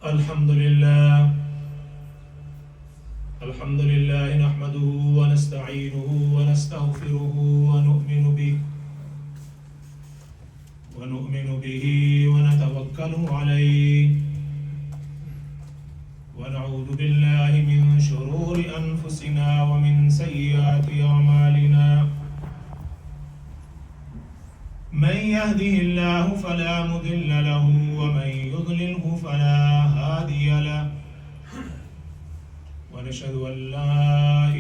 الحمد لله نحمده ونستعينه ونستغفره ونؤمن به ونتوكل عليه ونعوذ بالله من شرور أنفسنا ومن سيئات أعمالنا من يهده الله فلا مضل له ومن يضلله فلا هادي له ونشهد أن لا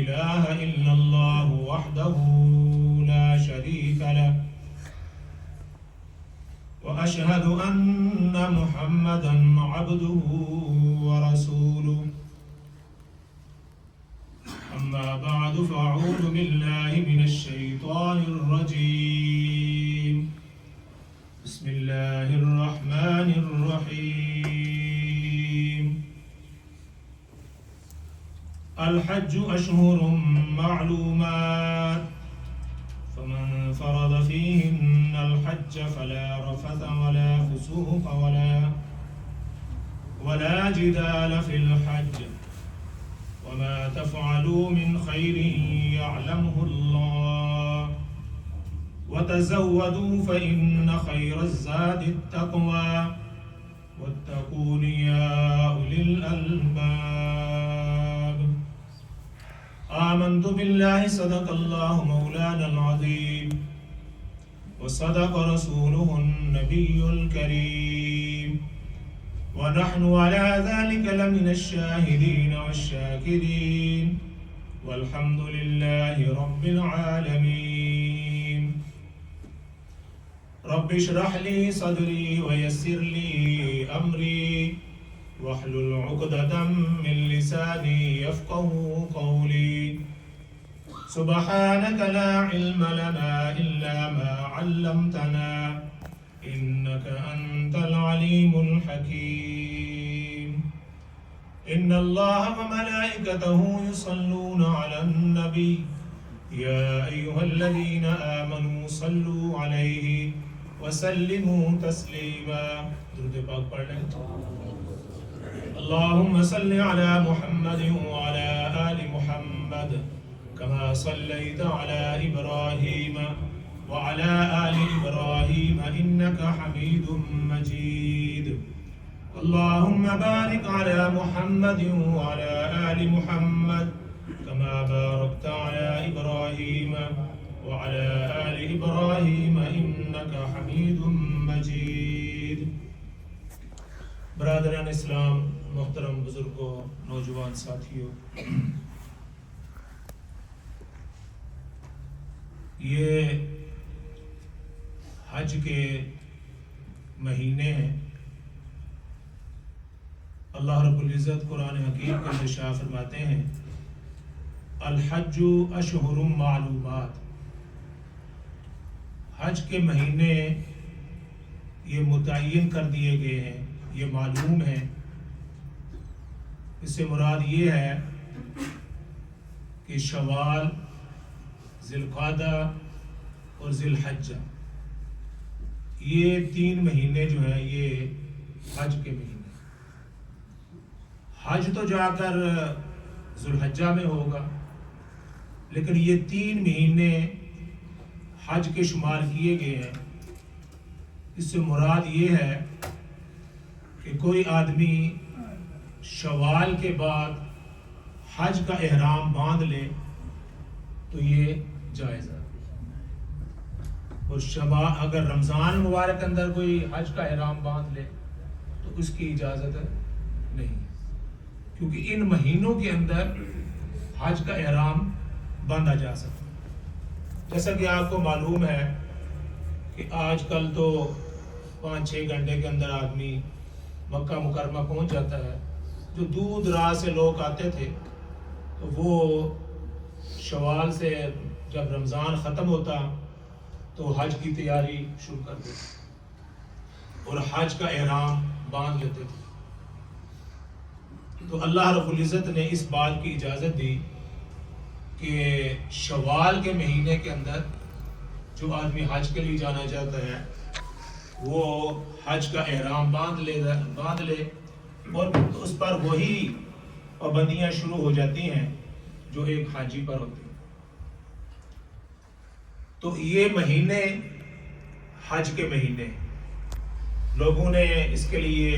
إله إلا الله وحده لا شريك له وأشهد أن محمدا عبده ورسوله أما بعد فأعوذ بالله من الشيطان الرجيم بسم الله الرحمن الرحيم الحج أشهر معلومات فمن فرض فيهن الحج فلا رفث ولا فسوق ولا جدال في الحج وما تفعلوا من خير يعلمه الله وتزودوا فإن خير الزاد التقوى واتقون يا أولي الألباب آمنت بالله صدق الله مولانا العظيم وصدق رسوله النبي الكريم ونحن على ذلك لمن الشاهدين والشاكرين والحمد لله رب العالمين رب اشرح لي صدري ويسر لي أمري واحلل عقدة من لساني يفقه قولي سبحانك لا علم لنا إلا ما علمتنا إنك أنت العليم الحكيم إن الله وملائكته يصلون على النبي يا أيها الذين آمنوا صلوا عليه وسلموا تسليما درود پاک پڑھ لیں اللهم صل على محمد وعلى آل محمد كما صليت على إبراهيم وعلى آل إبراهيم إنك حميد مجيد اللهم بارك على محمد وعلى آل محمد كما باركت على إبراهيم وعلى آل إبراهيم إنك حميد مجيد برادران اسلام، محترم بزرگوں، نوجوان ساتھیوں، یہ حج کے مہینے ہیں۔ اللہ رب العزت قرآن حکیم کے اندر ارشاد فرماتے ہیں الحج اشہر معلومات، حج کے مہینے یہ متعین کر دیے گئے ہیں، یہ معلوم ہے۔ اس سے مراد یہ ہے کہ شوال، ذی القعدہ اور ذی الحجہ، یہ 3 مہینے جو ہیں یہ حج کے مہینے۔ حج تو جا کر ذی الحجہ میں ہوگا، لیکن یہ 3 مہینے حج کے شمار کیے گئے ہیں۔ اس سے مراد یہ ہے کہ کوئی آدمی شوال کے بعد حج کا احرام باندھ لے تو یہ جائز ہے، اور اگر رمضان مبارک اندر کوئی حج کا احرام باندھ لے تو اس کی اجازت نہیں، کیونکہ ان مہینوں کے اندر حج کا احرام باندھا جا سکتا ہے۔ جیسا کہ آپ کو معلوم ہے کہ آج کل تو 5-6 گھنٹے کے اندر آدمی مکہ مکرمہ پہنچ جاتا ہے۔ جو دور دراز سے لوگ آتے تھے تو وہ شوال سے جب رمضان ختم ہوتا تو حج کی تیاری شروع کر دیتے اور حج کا احرام باندھ لیتے تھے۔ تو اللہ رب العزت نے اس بات کی اجازت دی کہ شوال کے مہینے کے اندر جو آدمی حج کے لیے جانا چاہتا ہے وہ حج کا احرام باندھ لے اور اس پر وہی پابندیاں شروع ہو جاتی ہیں جو ایک حاجی پر ہوتی ہیں۔ تو یہ مہینے حج کے مہینے، لوگوں نے اس کے لیے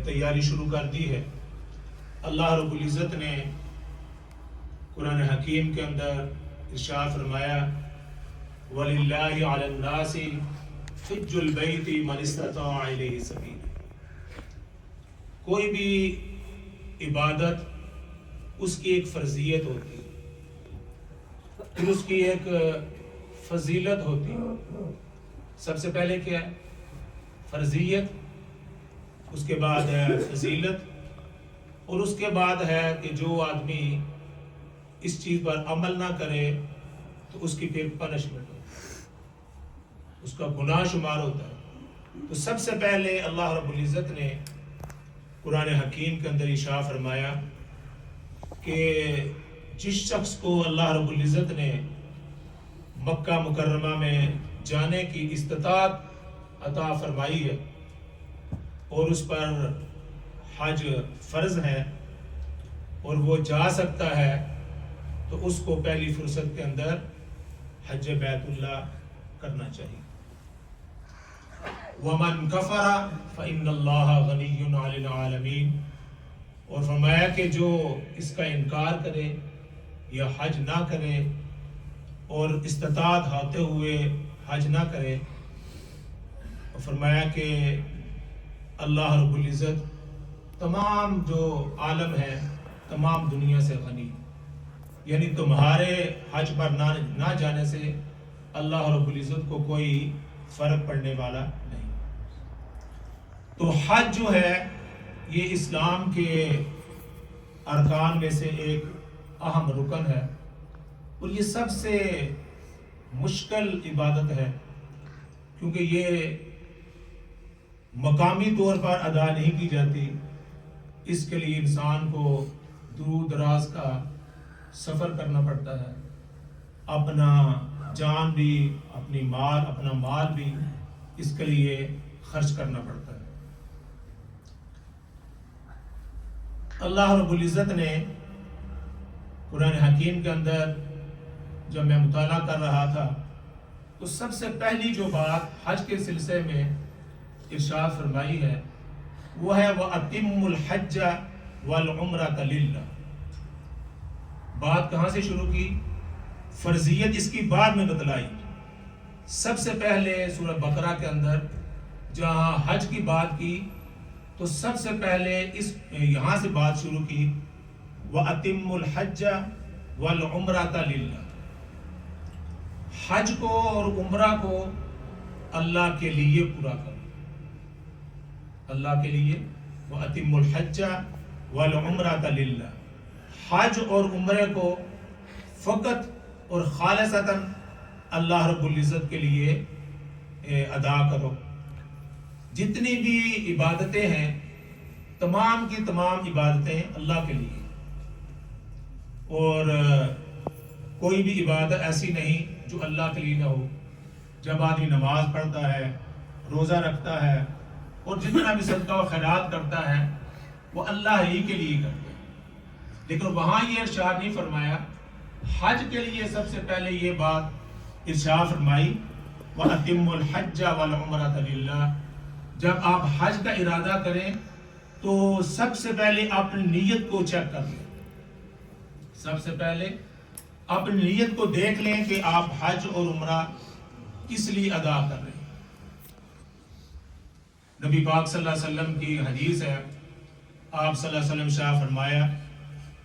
تیاری شروع کر دی ہے۔ اللہ رب العزت نے قرآن حکیم کے اندر ارشاد فرمایا وَلِلَّهِ عَلَى النَّاسِ حِجُّ الْبَيْتِ مَنِ اسْتَطَاعَ إِلَيْهِ سَبِيلًا۔ کوئی بھی عبادت اس کی ایک فرضیت ہوتی ہے، پھر اس کی ایک فضیلت ہوتی ہے۔ سب سے پہلے کیا ہے؟ فرضیت، اس کے بعد ہے فضیلت، اور اس کے بعد ہے کہ جو آدمی اس چیز پر عمل نہ کرے تو اس کی پھر پنشمنٹ ہوتی ہے، اس کا گناہ شمار ہوتا ہے۔ تو سب سے پہلے اللہ رب العزت نے قرآن حکیم کے اندر ارشاد فرمایا کہ جس شخص کو اللہ رب العزت نے مکہ مکرمہ میں جانے کی استطاعت عطا فرمائی ہے اور اس پر حج فرض ہے اور وہ جا سکتا ہے، تو اس کو پہلی فرصت کے اندر حج بیت اللہ کرنا چاہیے۔ وَمَنْ كَفَرَ فَإِنَّ اللَّهَ غَنِيٌّ عَنِ الْعَالَمِينَ، اور فرمایا کہ جو اس کا انکار کرے یا حج نہ کرے اور استطاعت ہوتے ہوئے حج نہ کرے، اور فرمایا کہ اللہ رب العزت تمام جو عالم ہے، تمام دنیا سے غنی، یعنی تمہارے حج پر نہ جانے سے اللہ رب العزت کو کوئی فرق پڑنے والا نہیں۔ تو حج جو ہے یہ اسلام کے ارکان میں سے ایک اہم رکن ہے، اور یہ سب سے مشکل عبادت ہے، کیونکہ یہ مقامی طور پر ادا نہیں کی جاتی۔ اس کے لیے انسان کو دور دراز کا سفر کرنا پڑتا ہے، اپنا جان بھی، اپنا مال بھی اس کے لیے خرچ کرنا پڑتا ہے۔ اللہ رب العزت نے قرآن حکیم کے اندر جب میں مطالعہ کر رہا تھا تو سب سے پہلی جو بات حج کے سلسلے میں ارشاد فرمائی ہے وہ ہے وَأَتِمُّ الْحَجَّ وَالْعُمْرَةَ لِلَّهِ۔ بات کہاں سے شروع کی؟ فرضیت اس کی بعد میں بتلائی۔ سب سے پہلے سورہ بقرہ کے اندر جہاں حج کی بات کی تو سب سے پہلے یہاں سے بات شروع کی وَأَتِمُّ الْحَجَّ وَالْعُمْرَةَ لِلَّهِ۔ حج کو اور عمرہ کو اللہ کے لیے پورا کرو، اللہ کے لیے وَأَتِمُّ الْحَجَّ وَالْعُمْرَةَ لِلَّهِ۔ حج اور عمرے کو فقط اور خالصتاً اللہ رب العزت کے لیے ادا کرو۔ جتنی بھی عبادتیں ہیں تمام کی تمام عبادتیں اللہ کے لیے، اور کوئی بھی عبادت ایسی نہیں جو اللہ کے لیے نہ ہو۔ جب آدمی نماز پڑھتا ہے، روزہ رکھتا ہے اور جتنا بھی صدقہ و خیرات کرتا ہے وہ اللہ ہی کے لیے کرتا ہے، لیکن وہاں یہ ارشاد نہیں فرمایا۔ حج کے لیے سب سے پہلے یہ بات ارشاد فرمائی وَأَتِمُّ الْحَجَّ وَالْعُمْرَةَ لِلَّهِ۔ جب آپ حج کا ارادہ کریں تو سب سے پہلے اپنی نیت کو چیک کر لیں، سب سے پہلے اپنی نیت کو دیکھ لیں کہ آپ حج اور عمرہ کس لیے ادا کر رہے ہیں۔ نبی پاک صلی اللہ علیہ وسلم کی حدیث ہے، آپ صلی اللہ علیہ وسلم شاہ فرمایا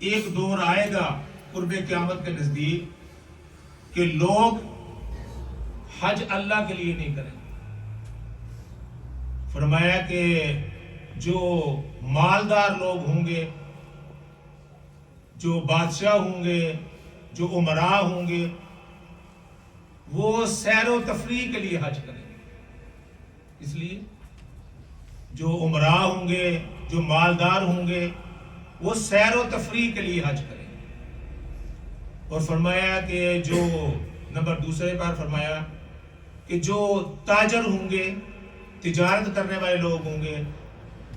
ایک دور آئے گا قرب قیامت کے نزدیک کہ لوگ حج اللہ کے لیے نہیں کریں گے۔ فرمایا کہ جو مالدار لوگ ہوں گے، جو بادشاہ ہوں گے، جو امراء ہوں گے، وہ سیر و تفریح کے لیے حج کریں گے۔ اس لیے جو امراء ہوں گے، جو مالدار ہوں گے، وہ سیر و تفریح کے لیے حج کریں گے۔ اور فرمایا کہ جو نمبر دوسرے پر فرمایا کہ جو تاجر ہوں گے، تجارت کرنے والے لوگ ہوں گے،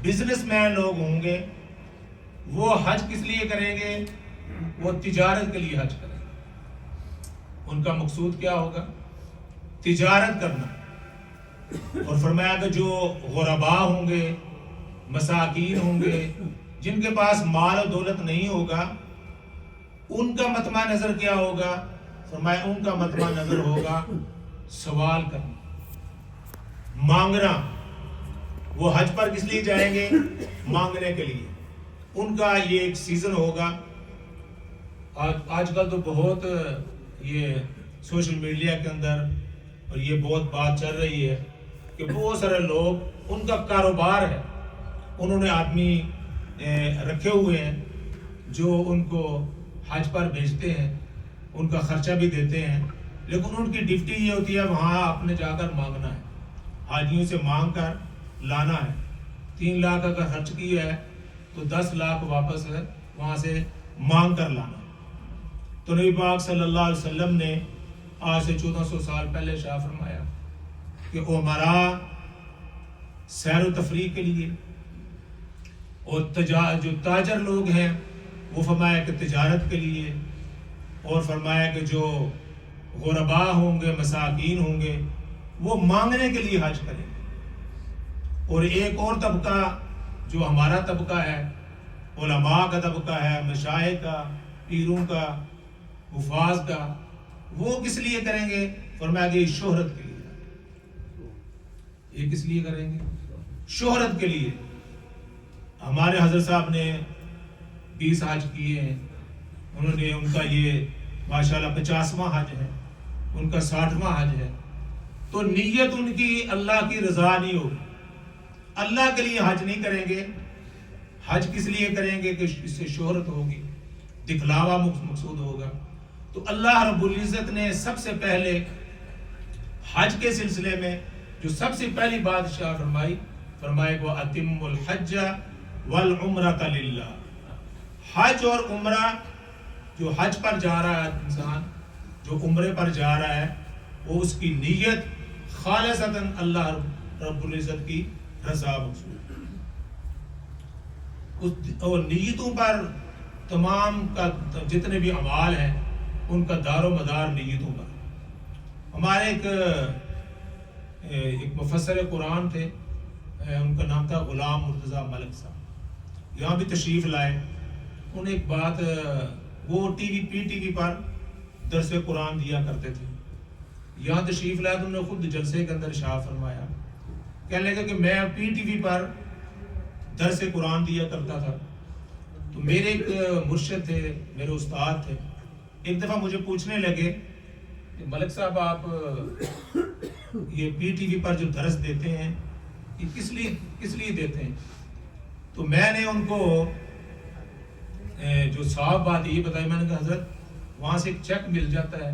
بزنس مین لوگ ہوں گے وہ حج کس لیے کریں گے؟ وہ تجارت کے لیے حج کریں گے۔ ان کا مقصود کیا ہوگا؟ تجارت کرنا۔ اور فرمایا کہ جو غرباء ہوں گے، مساکین ہوں گے، جن کے پاس مال و دولت نہیں ہوگا، ان کا مطمع نظر کیا ہوگا؟ فرمایا ان کا مطمع نظر ہوگا سوال کرنا، مانگنا۔ وہ حج پر کس لیے جائیں گے؟ مانگنے کے لیے۔ ان کا یہ ایک سیزن ہوگا۔ آج کل تو بہت یہ سوشل میڈیا کے اندر اور یہ بہت بات چل رہی ہے کہ بہت سارے لوگ، ان کا کاروبار ہے، انہوں نے آدمی رکھے ہوئے ہیں جو ان کو حج پر بھیجتے ہیں، ان کا خرچہ بھی دیتے ہیں، لیکن ان کی ڈیوٹی یہ ہوتی ہے وہاں اپنے جا کر مانگنا ہے، حاجیوں سے مانگ کر لانا ہے۔ 3 لاکھ اگر خرچ کیا ہے تو 10 لاکھ واپس وہاں سے مانگ کر لانا ہے۔ تو نبی پاک صلی اللہ علیہ وسلم نے آج سے 1400 سال پہلے شاہ فرمایا کہ عمراء سیر و تفریح کے لیے، اور جو تاجر لوگ ہیں وہ فرمایا کہ تجارت کے لیے، اور فرمایا کہ جو غرباء ہوں گے، مساکین ہوں گے، وہ مانگنے کے لیے حج کریں گے۔ اور ایک اور طبقہ جو ہمارا طبقہ ہے، علماء کا طبقہ ہے، مشائخ کا، پیروں کا، حفاظ کا، وہ کس لیے کریں گے؟ فرمایا کہ شہرت کے لیے۔ یہ کس لیے کریں گے؟ شہرت کے لیے۔ ہمارے حضرت صاحب نے 20 حج کیے ہیں، انہوں نے، ان کا یہ ماشاءاللہ 50واں حج ہے، ان کا 60واں حج ہے۔ تو نیت ان کی اللہ کی رضا نہیں ہوگی، اللہ کے لیے حج نہیں کریں گے۔ حج کس لیے کریں گے؟ کہ اس سے شہرت ہوگی، دکھلاوا مقصود ہوگا۔ تو اللہ رب العزت نے سب سے پہلے حج کے سلسلے میں جو سب سے پہلی بات شاہ فرمائے وہ اتم الحج والعمرۃ للہ۔ حج اور عمرہ، جو حج پر جا رہا ہے انسان، جو عمرے پر جا رہا ہے، وہ اس کی نیت خالصتاً اللہ رب العزت کی رضا مقصود، اور نیتوں پر تمام کا جتنے بھی اعمال ہیں ان کا دار و مدار نیتوں پر۔ ہمارے ایک مفسر قرآن تھے، ان کا نام تھا غلام مرتضیٰ ملک صاحب، یہاں بھی تشریف لائے۔ انہیں ایک بات، وہ پی ٹی وی پر درس قرآن دیا کرتے تھے، یہاں تشریف لائے تو انہوں نے خود جلسے کے اندر ارشاد فرمایا، کہنے لگا کہ میں پی ٹی وی پر درس قرآن دیا کرتا تھا، تو میرے ایک مرشد تھے، میرے استاد تھے، ایک دفعہ مجھے پوچھنے لگے کہ ملک صاحب آپ یہ پی ٹی وی پر جو درس دیتے ہیں یہ کس لیے دیتے ہیں؟ تو میں نے ان کو جو صاحب بات یہ بتائی، میں نے کہا حضرت وہاں سے ایک چیک مل جاتا ہے،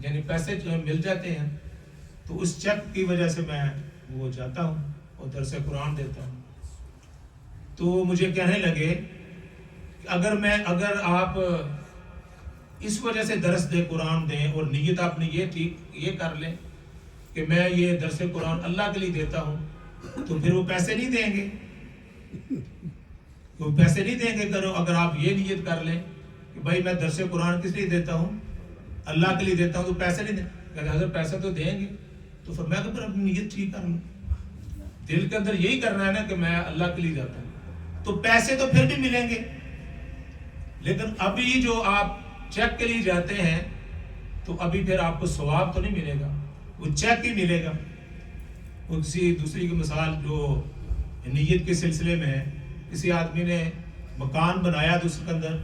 یعنی پیسے جو مل جاتے ہیں، تو اس چیک کی وجہ سے میں وہ جاتا ہوں اور درس قرآن دیتا ہوں۔ تو مجھے کہنے لگے کہ اگر آپ اس وجہ سے درس قرآن دیں اور نیت آپ نے یہ کر لیں کہ میں یہ درس قرآن اللہ کے لیے دیتا ہوں، تو پھر وہ پیسے نہیں دیں گے، وہ پیسے نہیں دیں گے۔ اگر آپ یہ نیت کر لیں کہ بھائی میں درس قرآن کس لیے دیتا ہوں؟ اللہ کے لیے دیتا ہوں، تو پیسے نہیں دیں گے۔ حضرت پیسے تو دیں گے، تو پھر میں پھر اپنی نیت ٹھیک کر لوں، دل کے اندر یہی کرنا ہے نا کہ میں اللہ کے لیے جاتا ہوں، تو پیسے تو پھر بھی ملیں گے۔ لیکن ابھی جو آپ چیک کے لیے جاتے ہیں تو ابھی پھر آپ کو ثواب تو نہیں ملے گا، وہ چیک ہی ملے گا۔ کسی دوسری کی مثال جو نیت کے سلسلے میں ہے، کسی آدمی نے مکان بنایا تو اس کے اندر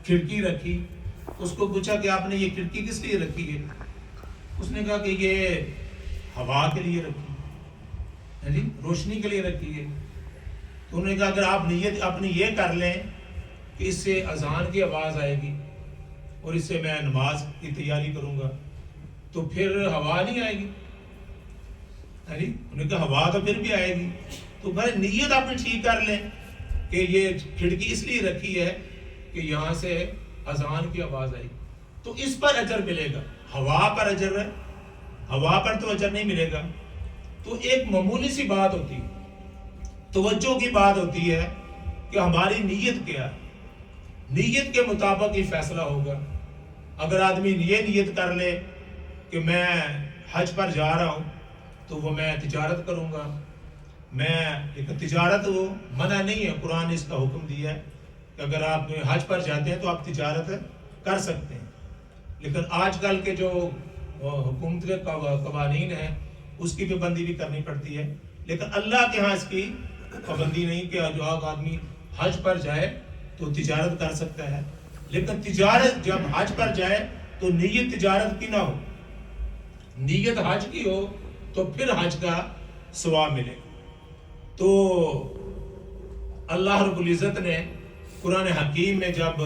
کھڑکی رکھی، اس کو پوچھا کہ آپ نے یہ کھڑکی کس لیے رکھی ہے؟ اس نے کہا کہ یہ ہوا کے لیے رکھی ہے، جی روشنی کے لیے رکھی ہے۔ تو انہوں نے کہا اگر آپ نیت اپنی یہ کر لیں کہ اس سے اذان کی آواز آئے گی اور اس سے میں نماز کی تیاری کروں گا، تو پھر ہوا نہیں آئے گی۔ انہوں نے کہا ہوا تو پھر بھی آئے گی، تو بھائی نیت آپ نے ٹھیک کر لیں کہ یہ کھڑکی اس لیے رکھی ہے کہ یہاں سے اذان کی آواز آئے گی، تو اس پر اجر ملے گا۔ ہوا پر اجر ہے، ہوا پر تو اجر نہیں ملے گا۔ تو ایک معمولی سی بات ہوتی ہے توجہ کی بات ہوتی ہے کہ ہماری نیت کیا ہے، نیت کے مطابق ہی فیصلہ ہوگا۔ اگر آدمی یہ نیت کر لے کہ میں حج پر جا رہا ہوں تو وہ میں تجارت کروں گا، لیکن تجارت وہ منع نہیں ہے، قرآن نے اس کا حکم دیا ہے کہ اگر آپ حج پر جاتے ہیں تو آپ تجارت کر سکتے ہیں، لیکن آج کل کے جو حکومت کے قوانین ہیں اس کی پابندی بھی کرنی پڑتی ہے، لیکن اللہ کے ہاں اس کی پابندی نہیں کہ جو آدمی حج پر جائے تو تجارت کر سکتا ہے، لیکن تجارت جب حج پر جائے تو نیت تجارت کی نہ ہو، نیت حج کی ہو تو پھر حج کا ثواب ملے۔ تو اللہ رب العزت نے قرآن حکیم میں جب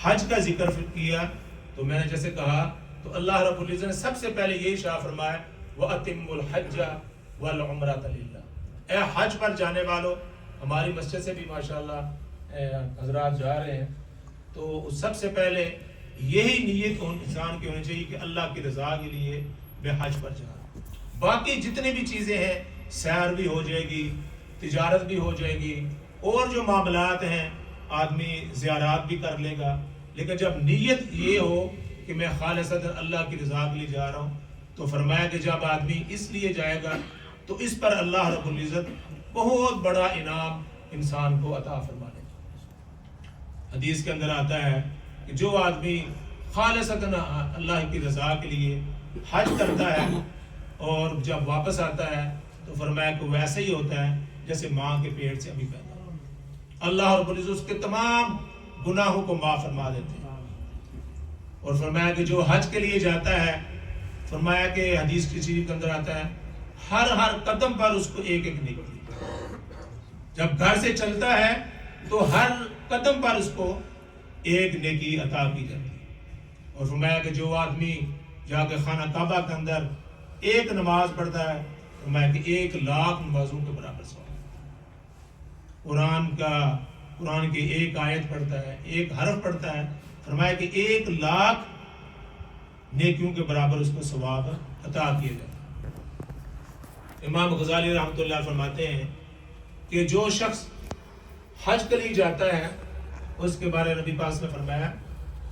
حج کا ذکر کیا تو میں نے جیسے کہا تو اللہ رب العزت نے سب سے پہلے یہ ارشاد فرمایا وَأَتِمُّ الْحَجَّ وَالْعُمْرَةَ لِلَّهِ، اے حج پر جانے والوں، ہماری مسجد سے بھی ماشاءاللہ حضرات جا رہے ہیں، تو سب سے پہلے یہی نیت انسان کی ہونی چاہیے کہ اللہ کی رضا کے لیے میں حج پر جا رہا ہوں۔ باقی جتنی بھی چیزیں ہیں، سیر بھی ہو جائے گی، تجارت بھی ہو جائے گی، اور جو معاملات ہیں آدمی زیارات بھی کر لے گا، لیکن جب نیت یہ ہو کہ میں خالصتاً اللہ کی رضا کے لیے جا رہا ہوں تو فرمایا کہ جب آدمی اس لیے جائے گا تو اس پر اللہ رب العزت بہت بڑا انعام انسان کو عطا فرمانے گا۔ حدیث کے اندر آتا ہے کہ جو آدمی خالصتاً اللہ کی رضا کے لیے حج کرتا ہے اور جب واپس آتا ہے تو فرمایا کہ ویسے ہی ہوتا ہے جیسے ماں کے پیٹ سے ابھی پیدا ہو۔ اللہ رب العزت اس کے تمام گناہوں کو معاف فرما دیتے ہیں۔ اور فرمایا کہ جو حج کے لیے جاتا ہے، فرمایا کہ حدیث کی چیز کے اندر آتا ہے ہر قدم پر اس کو ایک ایک نیکی، جب گھر سے چلتا ہے تو ہر قدم پر اس کو ایک نیکی عطا کی جاتی ہے۔ اور فرمایا کہ جو آدمی جا کے خانہ کعبہ کے اندر ایک نماز پڑھتا ہے، فرمایا کہ 1,00,000 نمازوں کے برابر ثواب۔ قرآن کی ایک آیت پڑھتا ہے، ایک حرف پڑھتا ہے، فرمایا کہ 1,00,000 نیکیوں کے برابر اس کو ثواب عطا کیا جاتا ہے۔ امام غزالی رحمۃ اللہ فرماتے ہیں کہ جو شخص حج کے لیے جاتا ہے اس کے بارے نبی پاک نے فرمایا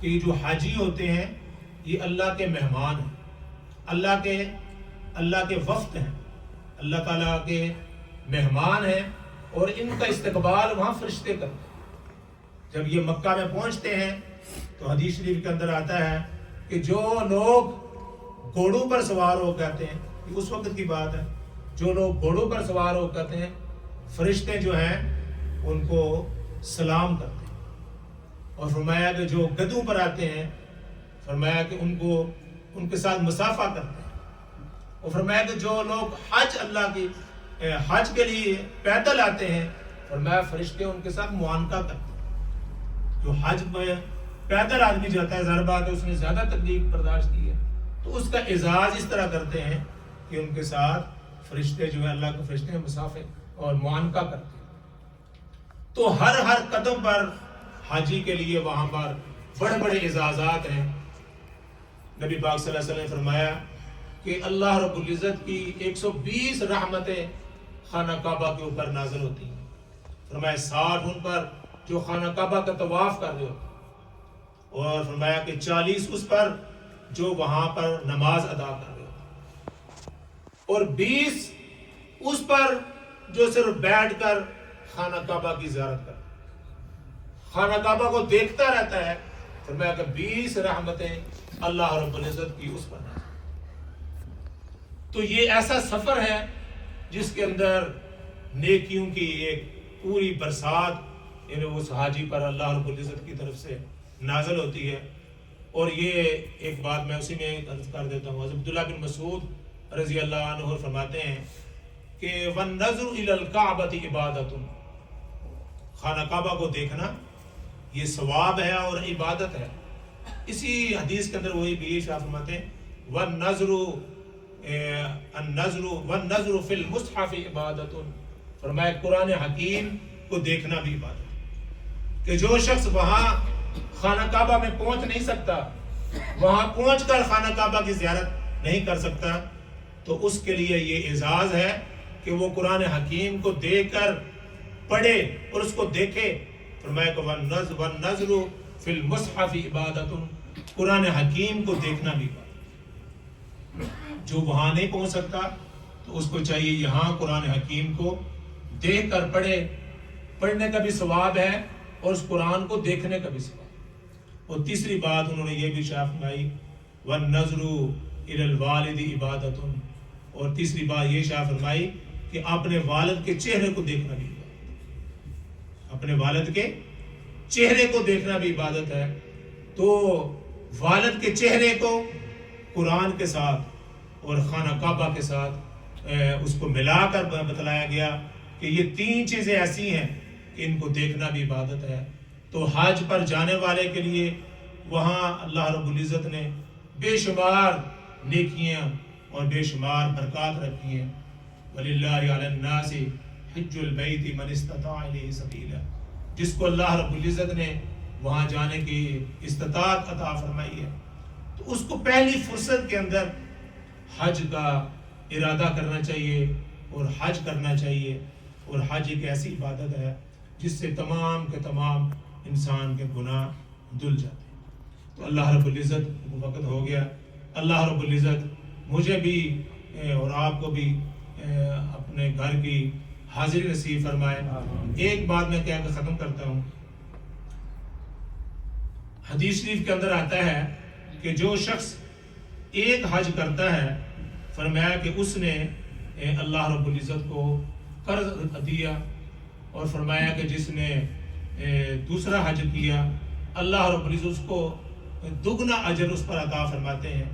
کہ یہ جو حاجی ہوتے ہیں یہ اللہ کے مہمان ہیں، اللہ کے وفد ہیں، اللہ تعالیٰ کے مہمان ہیں، اور ان کا استقبال وہاں فرشتے کرتے ہیں۔ جب یہ مکہ میں پہنچتے ہیں تو حدیث شریف کے اندر آتا ہے کہ جو لوگ گھوڑوں پر سوار ہو کہتے ہیں، اس وقت کی بات ہے، جو لوگ گھوڑوں پر سوار ہو کہتے ہیں، فرشتے جو ہیں ان کو سلام کرتے ہیں، اور فرمایا کہ جو گدھوں پر آتے ہیں فرمایا کہ ان کے ساتھ مصافحہ کرتے ہیں، اور فرمایا کہ جو لوگ حج کے لیے پیدل آتے ہیں فرمایا فرشتے ان کے ساتھ معانقہ کرتے ہیں۔ جو حج میں پیدل آدمی جاتا ہے، ظاہر بات ہے اس نے زیادہ تکلیف برداشت کی ہے، تو اس کا اعزاز اس طرح کرتے ہیں کہ ان کے ساتھ فرشتے جو ہے اللہ کے فرشتے مصافحہ اور معانقہ کرتے ہیں۔ تو ہر قدم پر حاجی کے لیے وہاں پر بڑے بڑے اعزازات ہیں۔ نبی پاک صلی اللہ علیہ وسلم نے فرمایا کہ اللہ رب العزت کی 120 رحمتیں خانہ کعبہ کے اوپر نازل ہوتی ہیں، فرمایا 60 ان پر جو خانہ کعبہ کا طواف کر رہے ہوتے ہیں، اور فرمایا کہ 40 اس پر جو وہاں پر نماز ادا کر رہے ہوتے ہیں، اور 20 اس پر جو صرف بیٹھ کر خانہ کعبہ کی زیارت کرتا ہے، خانہ کعبہ کو دیکھتا رہتا ہے، فرمایا کہ 20 رحمتیں اللہ رب العزت کی اس پر نازل۔ تو یہ ایسا سفر ہے جس کے اندر نیکیوں کی ایک پوری برسات یعنی اس حاجی پر اللہ رب العزت کی طرف سے نازل ہوتی ہے۔ اور یہ ایک بات میں اسی میں عرض کر دیتا ہوں، حضرت عبداللہ بن مسعود رضی اللہ عنہ فرماتے ہیں کہ وَالنَّظْرُ إِلَى الْكَعْبَةِ عِبَادَةٌ، خانہ کعبہ کو دیکھنا یہ ثواب ہے اور عبادت ہے۔ اسی حدیث کے اندر وہی بھی شاہ فرماتے ہیں وَالنَّظْرُ فِي الْمُصْحَفِ عِبَادَةٌ، فرمایا قرآن حکیم کو دیکھنا بھی عبادت ہے، کہ جو شخص وہاں خانہ کعبہ میں پہنچ نہیں سکتا، وہاں پہنچ کر خانہ کعبہ کی زیارت نہیں کر سکتا، تو اس کے لیے یہ اعزاز ہے کہ وہ قرآن حکیم کو دیکھ کر پڑھے اور اس کو دیکھے. فرمایا کہ وَالنَّظْرُ فِي الْمُصْحَفِ عِبَادَةٌ، قرآن حکیم کو دیکھنا بھی عبادت. جو وہاں نہیں پہنچ سکتا تو اس کو چاہیے یہاں قرآن حکیم کو دیکھ کر پڑھے. پڑھنے کا بھی ثواب ہے اور اس قرآن کو دیکھنے کا بھی ثواب. اور تیسری بات انہوں نے یہ بھی شاہ فرمائی وَالنَّظْرُ إِلَى الْوَالِدِ عِبَادَةٌ، اور تیسری بات یہ شاہ فرمائی کہ اپنے والد کے چہرے کو دیکھنا بھی عبادت. اپنے والد کے چہرے کو دیکھنا بھی عبادت ہے. تو والد کے چہرے کو قرآن کے ساتھ اور خانہ کعبہ کے ساتھ اس کو ملا کر بتلایا گیا کہ یہ تین چیزیں ایسی ہیں کہ ان کو دیکھنا بھی عبادت ہے. تو حج پر جانے والے کے لیے وہاں اللہ رب العزت نے بے شمار نیکیاں اور بے شمار برکات رکھی ہیں. وَلِلَّهِ عَلَى النَّاسِ حِجُّ الْبَيْتِ مَنِ اسْتَطَاعَ إِلَيْهِ سَبِيلًا، جس کو اللہ رب العزت نے وہاں جانے کی استطاعت عطا فرمائی ہے تو اس کو پہلی فرصت کے اندر حج کا ارادہ کرنا چاہیے اور حج کرنا چاہیے. اور حج ایک ایسی عبادت ہے جس سے تمام کے تمام انسان کے گناہ دھل جاتے ہیں. تو اللہ رب العزت، وقت ہو گیا، اللہ رب العزت مجھے بھی اور آپ کو بھی اپنے گھر کی حاضری نصیب فرمائے. ایک بات میں کہہ کر ختم کرتا ہوں. حدیث شریف کے اندر آتا ہے کہ جو شخص ایک حج کرتا ہے، فرمایا کہ اس نے اللہ رب العزت کو قرض دیا، اور فرمایا کہ جس نے دوسرا حج کیا اللہ رب العزت اس کو دگنا اجر اس پر عطا فرماتے ہیں.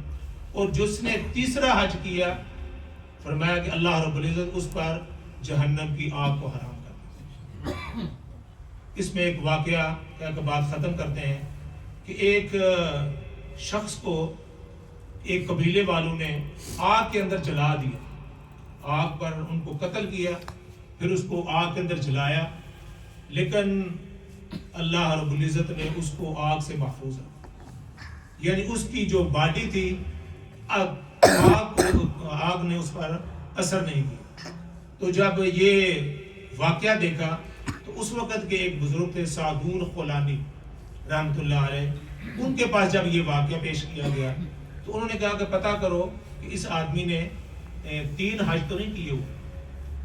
اور جس نے تیسرا حج کیا فرمایا کہ اللہ رب العزت اس پر جہنم کی آگ کو حرام کرتے ہیں. اس میں ایک واقعہ کہہ کے بات ختم کرتے ہیں کہ ایک شخص کو ایک قبیلے والوں نے آگ کے اندر جلا دیا، آگ پر ان کو قتل کیا، پھر اس کو آگ کے اندر جلایا، لیکن اللہ رب العزت نے اس کو آگ سے محفوظ رکھا. یعنی اس کی جو باڈی تھی آگ نے اس پر اثر نہیں کیا. تو جب یہ واقعہ دیکھا تو اس وقت کے ایک بزرگ تھے سعدون خولانی رحمۃ اللہ علیہ، ان کے پاس جب یہ واقعہ پیش کیا گیا تو انہوں نے کہا کہ پتہ کرو کہ اس آدمی نے 3 حج تو نہیں کیے ہوئے.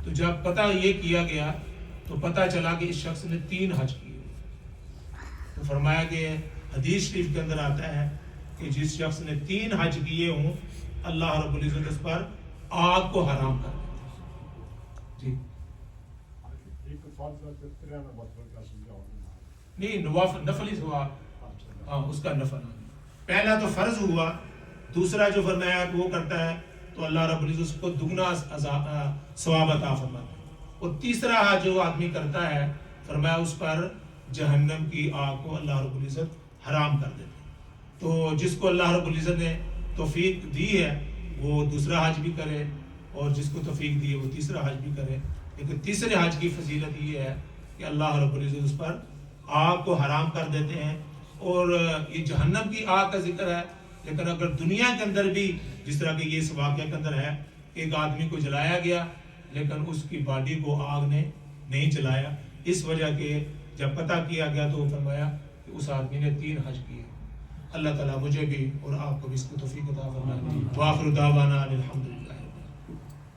تو جب پتہ یہ کیا گیا تو پتہ چلا کہ اس شخص نے 3 حج کیے ہوئے. تو فرمایا کہ حدیث شریف کے اندر آتا ہے کہ جس شخص نے 3 حج کیے ہوں اللہ رب العزت اس پر آگ کو حرام کر دیتا. جی نہیں، نفل ہی ہوا، اس کا نفل. پہلا تو فرض ہوا، دوسرا جو فرمایا کہ وہ کرتا ہے تو اللہ رب العزت اس کو دگنا ثواب عطا فرماتا ہے. اور تیسرا جو آدمی کرتا ہے فرمایا اس پر جہنم کی آگ کو اللہ رب العزت حرام کر دیتے. تو جس کو اللہ رب العزت نے توفیق دی ہے وہ دوسرا حج بھی کرے، اور جس کو توفیق دی ہے وہ تیسرا حج بھی کرے. لیکن تیسرے حج کی فضیلت یہ ہے کہ اللہ رب العزت اس پر آگ کو حرام کر دیتے ہیں. اور یہ جہنم کی آگ کا ذکر ہے، لیکن اگر دنیا کے اندر بھی جس طرح کہ یہ اس واقعہ کے اندر ہے، ایک آدمی کو جلایا گیا لیکن اس کی باڈی کو آگ نے نہیں جلایا، اس وجہ کہ جب پتہ کیا گیا تو فرمایا کہ اس آدمی نے 3 حج کیے. اللہ تعالیٰ مجھے بھی اور آپ کو بھی اس کی توفیق عطا فرمائے. وآخر دعوانا الحمدللہ.